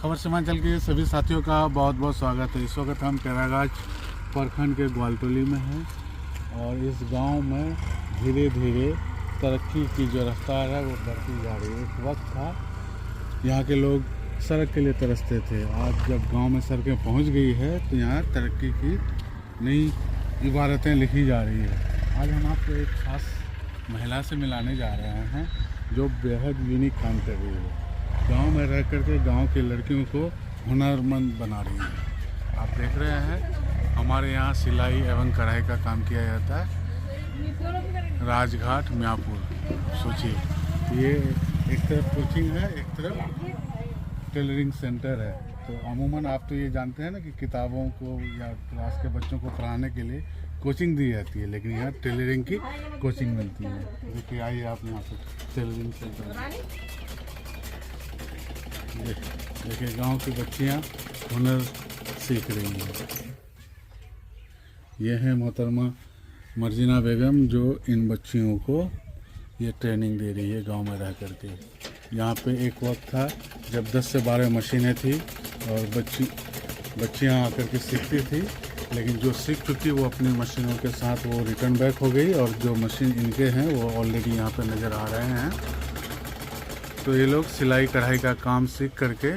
खबर सीमांचल के सभी साथियों का बहुत बहुत स्वागत है। इस वक्त हम कैरागाज प्रखंड के ग्वालटोली में हैं और इस गांव में धीरे धीरे तरक्की की जो रफ्तार है वो बढ़ती जा रही है। एक वक्त था यहाँ के लोग सड़क के लिए तरसते थे, आज जब गांव में सड़कें पहुंच गई है तो यहाँ तरक्की की नई इबारतें लिखी जा रही है। आज हम आपको एक खास महिला से मिलाने जा रहे हैं जो बेहद यूनिक काम कर रही है। गांव में रह करके गांव की लड़कियों को हुनरमंद बना रही है। आप देख रहे हैं हमारे यहाँ सिलाई एवं कढ़ाई का काम किया जाता है। राजघाट म्यापुर, सोचिए ये एक तरफ कोचिंग है, एक तरफ टेलरिंग सेंटर है। तो अमूमन आप तो ये जानते हैं ना कि किताबों को या क्लास के बच्चों को पढ़ाने के लिए कोचिंग दी जाती है, लेकिन यहाँ टेलरिंग की कोचिंग मिलती है। देखिए आइए आप यहाँ पर टेलरिंग सेंटर देखिए गांव की बच्चियां हुनर सीख रही हैं। यह है मोहतरमा मर्जिना बेगम जो इन बच्चियों को ये ट्रेनिंग दे रही है गांव में रह करके। यहाँ पे एक वक्त था जब 10 से 12 मशीनें थी और बच्चियां आकर के सीखती थी, लेकिन जो सीख चुकी वो अपनी मशीनों के साथ वो रिटर्न बैक हो गई और जो मशीन इनके हैं वो ऑलरेडी यहाँ पे नज़र आ रहे हैं। तो ये लोग सिलाई कढ़ाई का काम सीख करके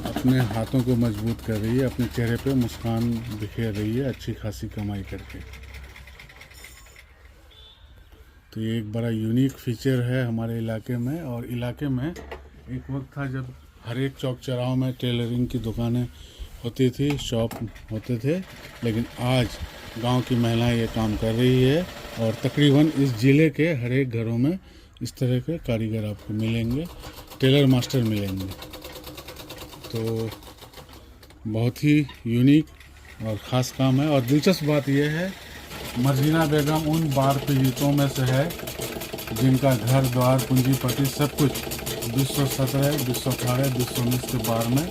अपने हाथों को मजबूत कर रही है, अपने चेहरे पे मुस्कान बिखेर रही है अच्छी खासी कमाई करके। तो ये एक बड़ा यूनिक फीचर है हमारे इलाके में। और इलाके में एक वक्त था जब हर एक चौक चौराहों में टेलरिंग की दुकानें होती थी, शॉप होते थे, लेकिन आज गांव की महिलाएं ये काम कर रही है और तकरीबन इस ज़िले के हर एक घरों में इस तरह के कारीगर आपको मिलेंगे, टेलर मास्टर मिलेंगे। तो बहुत ही यूनिक और ख़ास काम है। और दिलचस्प बात यह है मर्जिना बेगम उन बार पीड़ितों में से है जिनका घर द्वार पूंजीपति सब कुछ 2017, 2018, 2019 के बार में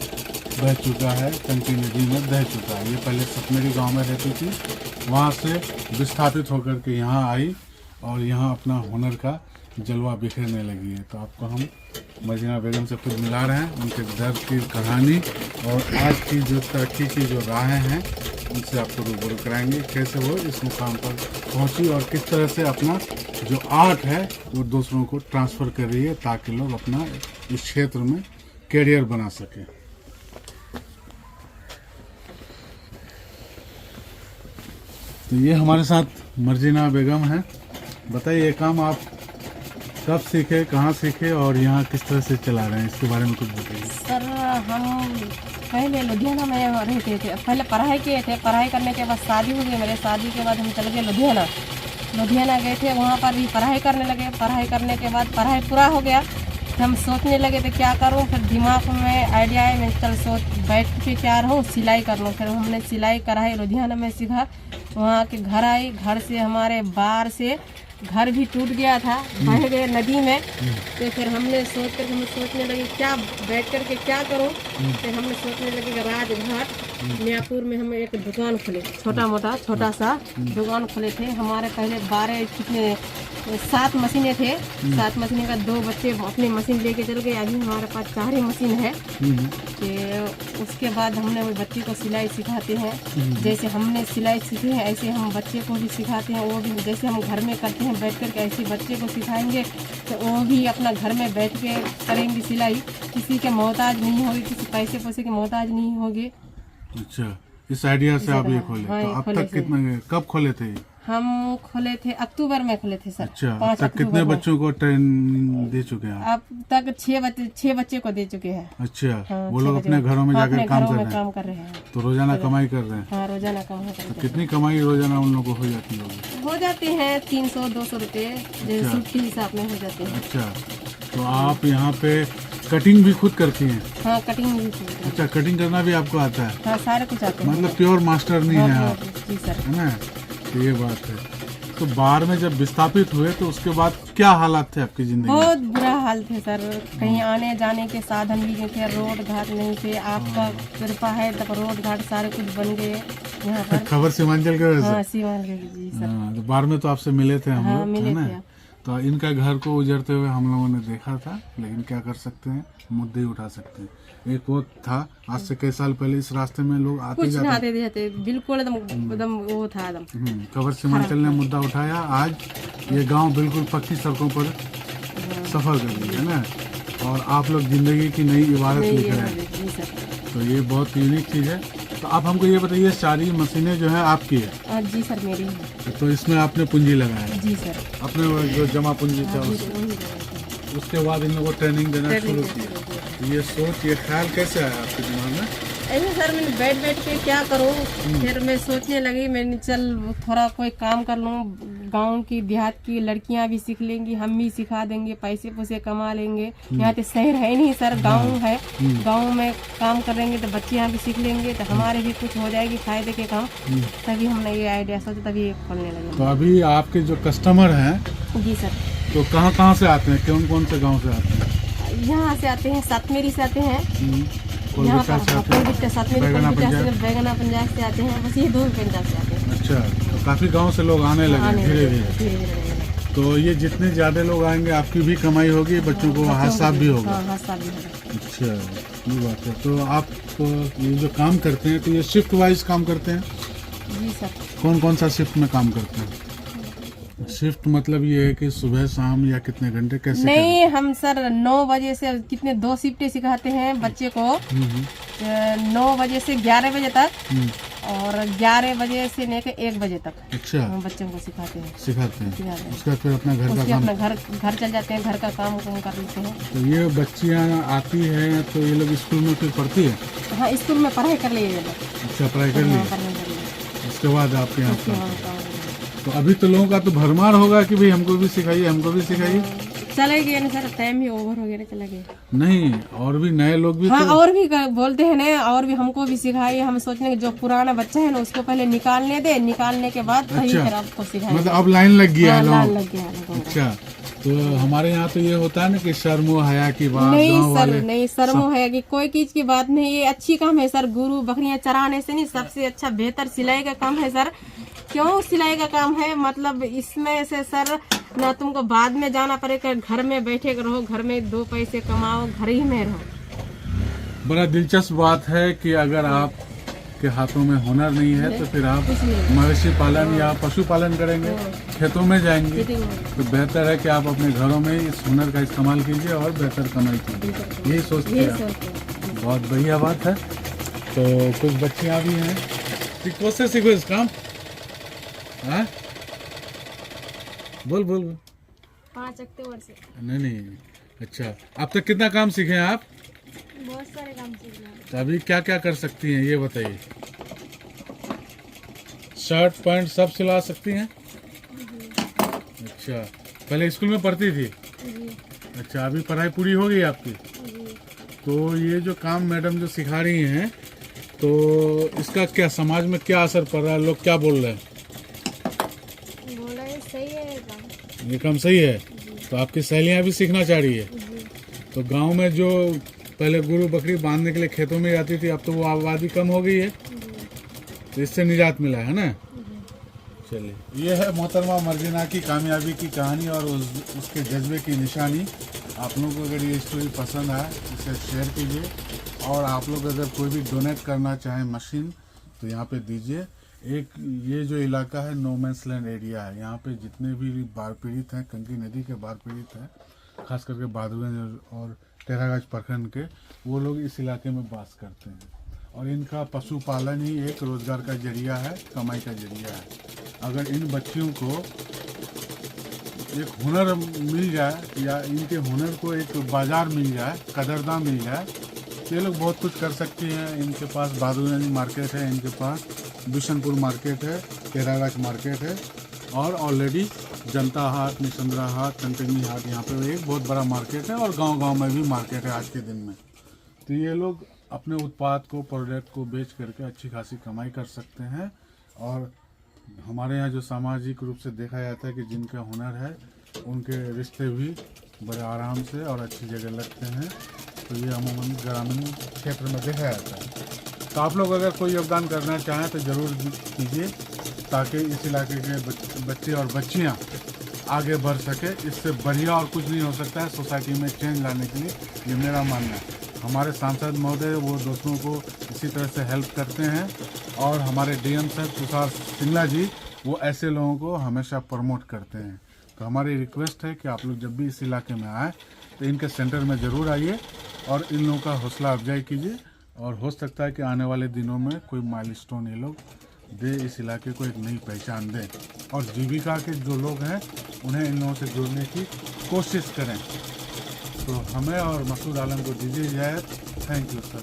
बह चुका है, टंकी नदी में बह चुका है। ये पहले सतमेरी गांव में रहती थी, वहाँ से विस्थापित होकर के यहाँ आई और यहाँ अपना हुनर का जलवा बिखेरने लगी है। तो आपको हम मर्जिना बेगम से खुद मिला रहे हैं, उनके दर्द की कहानी और आज की जो तरक्की की जो राहें हैं उनसे आपको रूबरू कराएंगे, कैसे वो इस मुकाम पर पहुंची और किस तरह से अपना जो आर्ट है वो दूसरों को ट्रांसफ़र कर रही है ताकि लोग अपना इस क्षेत्र में कैरियर बना सकें। तो ये हमारे साथ मर्जिना बेगम है। बताइए ये काम आप कब सीखे, कहाँ सीखे और यहाँ किस तरह से चला रहे हैं, इसके बारे में कुछ बताइए। सर हम पहले लुधियाना में रहते थे, पहले पढ़ाई किए थे। पढ़ाई करने के बाद शादी हो गई मेरे, शादी के बाद हम चले गए लुधियाना गए थे, वहाँ पर भी पढ़ाई करने लगे। पढ़ाई करने के बाद पढ़ाई पूरा हो गया, हम सोचने लगे थे क्या करूँ। फिर दिमाग में आइडिया है, मैं चल बैठ के क्या रहूँ, सिलाई कर लूँ। फिर हमने सिलाई कढ़ाई लुधियाना में सीखा, वहाँ के घर आई। घर से हमारे बाहर से घर भी टूट गया था, बह गए नदी में। तो फिर हमने सोचने लगे क्या बैठ कर के क्या करूं। फिर हमने सोचने लगे कि राजघाट म्यापुर में हम एक दुकान खोले, छोटा सा दुकान खोले थे। हमारे पहले 7 मशीनें थे, 7 मशीनें का 2 बच्चे अपनी मशीन लेके चल गए। अभी हमारे पास 4 ही मशीन है। तो उसके बाद हमने वो बच्चे को सिलाई सिखाते हैं, जैसे हमने सिलाई सीखी है ऐसे हम बच्चे को भी सिखाते हैं। वो भी जैसे हम घर में करते हैं बैठ कर के ऐसे बच्चे को सिखाएंगे तो वो भी अपना घर में बैठ के करेंगे सिलाई, किसी के मोहताज नहीं होगी, किसी पैसे की मोहताज नहीं होगी। अच्छा, इस आइडिया से आप ये खोले। तो अब तक कितने, कब खोले थे? हम खोले थे अक्टूबर में खोले थे सर। अच्छा, अब तक कितने बच्चों को ट्रेनिंग दे चुके हैं? अब तक 6 बच्चे को दे चुके हैं। अच्छा, वो लोग अपने घरों में जाकर काम कर रहे हैं। तो रोजाना कमाई कर रहे हैं? हाँ, रोजाना कमाई कर रहे हैं। कितनी कमाई रोजाना उन लोगों को हो जाती है? हो जाते हैं 300-200 रुपये, जैसे सूट के हिसाब में हो जाते हैं। अच्छा, तो आप यहाँ पे कटिंग भी खुद करती हैं? हाँ, कटिंग भी खुद। अच्छा, कटिंग करना भी आपको आता है? हाँ, सारे कुछ आते हैं। मतलब प्योर मास्टर नहीं है आप? जी सर, है ना, तो ये बात है। तो बाहर में जब विस्थापित हुए तो उसके बाद क्या हालात थे आपकी जिंदगी? बहुत बुरा हाल थे सर, कहीं आने जाने के साधन भी नहीं थे, रोड घाट नहीं थे। आपका कृपा है तब रोड घाट सारे कुछ बन गए यहाँ पर। खबर सीमांचल के वजह से? हाँ, सीमांचल जी सर। तो बाहर में तो आपसे मिले थे हम लोग, मिले है ना? थे। तो इनका घर को उजड़ते हुए हम लोगों ने देखा था, लेकिन क्या कर सकते हैं, मुद्दे ही उठा सकते हैं। एक वक्त था, आज से कई साल पहले इस रास्ते में लोग आते कुछ जाते ना आते जाते बिल्कुल एकदम वो था एकदम। कवर सीमांचल ने मुद्दा उठाया, आज ये गांव बिल्कुल पक्की सड़कों पर सफर कर रही है ना, और आप लोग जिंदगी की नई इबारत लिख रहे हैं। जी सर। तो ये बहुत यूनिक चीज़ है। तो आप हमको ये बताइए, सारी मशीनें जो है आपकी है? जी सर मेरी है। तो इसमें आपने पूंजी लगाया? जी सर। अपने वो जो जमा पूंजी था जी सर, वही है। उसके बाद इन लोगों को ट्रेनिंग देना शुरू किया। ये सोच, ये ख्याल कैसे आया आपके दिमाग में? ऐसे सर मैंने बैठ के क्या करूँ, फिर मैं सोचने लगी मैंने चल थोड़ा कोई काम कर लूँ, गांव की देहात की लड़कियां भी सीख लेंगी, हम भी सिखा देंगे, पैसे पैसे कमा लेंगे। यहाँ तो शहर है नहीं सर, गांव है, गांव में काम करेंगे तो बच्चे यहाँ भी सीख लेंगे, तो हमारे भी कुछ हो जाएगी फायदे के काम। तभी हमने ये आइडिया सोचा, तभी ये खोलने लगे। तो अभी आपके जो कस्टमर हैं, जी सर, तो कहाँ से आते हैं, कौन कौन से गाँव से आते हैं? यहाँ से आते हैं, सातमेरी से आते हैं, यहाँ कोलकाता से आते हैं, पर सातमेरी बैगना बैगना पंजाब से आते हैं, बस ये दो पंजाब से आते हैं। अच्छा, तो काफी गांव से लोग आने लगे धीरे धीरे। तो ये जितने ज्यादा लोग आएंगे आपकी भी कमाई होगी, बच्चों को हाथ साफ भी होगा। हाँ, हाथ साफ भी होगा। अच्छा, ये बात है। तो आप ये जो काम करते हैं, तो ये शिफ्ट वाइज काम करते हैं? जी सर। कौन कौन सा शिफ्ट में काम करते हैं? शिफ्ट मतलब ये है कि सुबह शाम या कितने घंटे, कैसे? नहीं, हम सर 9 बजे से कितने 2 शिफ्टें सिखाते हैं बच्चे को, 9 बजे से 11 बजे तक, और 11 बजे से लेकर 1 बजे तक। अच्छा, हम बच्चों को सिखाते हैं। उसके बाद फिर अपना घर का काम, अपना घर चल जाते हैं, घर का काम कर लेते हैं। तो ये बच्चियाँ आती हैं, तो ये लोग स्कूल में फिर पढ़ती है? हाँ, स्कूल में पढ़ाई कर लिए ये लोग। अच्छा, पढ़ाई कर ली, उसके बाद आपके यहाँ लिए। तो अभी तो लोगों का तो भरमार होगा कि भाई हमको भी सिखाइए, हमको भी सिखाइए। चले गए ना सर, टाइम ही ओवर हो गया ना, चले गए। नहीं, और भी नए लोग भी हाँ, तो और भी बोलते हैं ना, और भी हमको भी सिखाइए। हम सोचने कि जो पुराना बच्चा है ना उसको पहले निकालने दे, निकालने के बाद फिर आपको सिखाएंगे। मतलब अब लाइन लग गया है लाइन लग गया है। अच्छा, तो हमारे यहाँ तो ये होता है ना कि शर्मो हया की बात, नहीं गाँव सर, वाले नहीं शर्मो है कि कोई चीज की बात नहीं, ये अच्छी काम है सर। गुरु बकरियां चराने से नहीं, सबसे अच्छा बेहतर सिलाई का काम है सर। क्यों सिलाई का काम है, मतलब इसमें से सर ना तुमको बाद में जाना पड़ेगा, घर में बैठे रहो, घर में 2 पैसे कमाओ, घर ही में रहो। बड़ा दिलचस्प बात है कि अगर आप के हाथों में हुनर नहीं है तो फिर आप मवेशी पालन या पशु पालन करेंगे, खेतों में जाएंगे, तो बेहतर है कि आप अपने घरों में इस हुनर का इस्तेमाल कीजिए और बेहतर कमाई कीजिए। यही सोचते हैं, बहुत बढ़िया बात है। तो कुछ बच्चियाँ भी हैं, कौन से सीखो इस काम? हाँ, बोल 5 अक्टूबर से। नहीं, अच्छा, अब तक कितना काम सीखे हैं आप? बहुत सारे काम सीखे हैं। तो अभी क्या क्या कर सकती हैं ये बताइए? शर्ट पैंट सब सिला सकती हैं? अच्छा, पहले स्कूल में पढ़ती थी? अच्छा, अभी पढ़ाई पूरी हो गई आपकी? तो ये जो काम मैडम जो सिखा रही हैं, तो इसका क्या समाज में क्या असर पड़ रहा है, लोग क्या बोल रहे हैं? सही है काम। ये काम सही है, तो आपकी सहेलियाँ भी सीखना चाह रही है। तो गांव में जो पहले गुरु बकरी बांधने के लिए खेतों में जाती थी, अब तो वो आबादी कम हो गई है, तो इससे निजात मिला है ना। चलिए, ये है मोहतरमा मर्जिना की कामयाबी की कहानी और उसके जज्बे की निशानी। आप लोगों को अगर ये स्टोरी पसंद आए इसे शेयर कीजिए, और आप लोग अगर कोई भी डोनेट करना चाहें मशीन तो यहाँ पे दीजिए। एक ये जो इलाका है नो मैंस लैंड एरिया है, यहाँ पे जितने भी बाढ़ पीड़ित हैं, कंकी नदी के बाढ़ पीड़ित हैं, खास करके बहादुरगंज और टेरागंज प्रखंड के, वो लोग इस इलाके में वास करते हैं, और इनका पशुपालन ही एक रोज़गार का जरिया है, कमाई का जरिया है। अगर इन बच्चियों को एक हुनर मिल जाए या इनके हुनर को एक बाज़ार मिल जाए, कदरदाम मिल जाए, तो ये लोग बहुत कुछ कर सकती हैं। इनके पास बहादुरगंज मार्केट है, इनके पास बिशनपुर मार्केट है, टेरागंज मार्केट है, और ऑलरेडी जनता हाट, निशंद्रा हाट, कंटनी हाट, यहाँ पे एक बहुत बड़ा मार्केट है, और गांव-गांव में भी मार्केट है आज के दिन में। तो ये लोग अपने उत्पाद को, प्रोडक्ट को बेच करके अच्छी खासी कमाई कर सकते हैं। और हमारे यहाँ जो सामाजिक रूप से देखा जाता है कि जिनका हुनर है उनके रिश्ते भी बड़े आराम से और अच्छी जगह लगते हैं। तो ये अमूमन ग्रामीण क्षेत्र में देखा जाता है। तो आप लोग अगर कोई योगदान करना चाहें तो ज़रूर कीजिए, ताकि इस इलाके के बच्चे और बच्चियाँ आगे बढ़ सके। इससे बढ़िया और कुछ नहीं हो सकता है सोसाइटी में चेंज लाने के लिए, ये मेरा मानना है। हमारे सांसद महोदय वो दोस्तों को इसी तरह से हेल्प करते हैं और हमारे डीएम सर तुषार सिंगला जी वो ऐसे लोगों को हमेशा प्रमोट करते हैं। तो हमारी रिक्वेस्ट है कि आप लोग जब भी इस इलाके में आए तो इनके सेंटर में ज़रूर आइए और इन लोगों का हौसला अफजाई कीजिए, और हो सकता है कि आने वाले दिनों में कोई माइलस्टोन ये लोग दे, इस इलाके को एक नई पहचान दें और जीविका के जो लोग हैं उन्हें इन लोगों से जुड़ने की कोशिश करें। तो हमें और मसूद आलम को दीजिए इजाज़त। Thank you sir.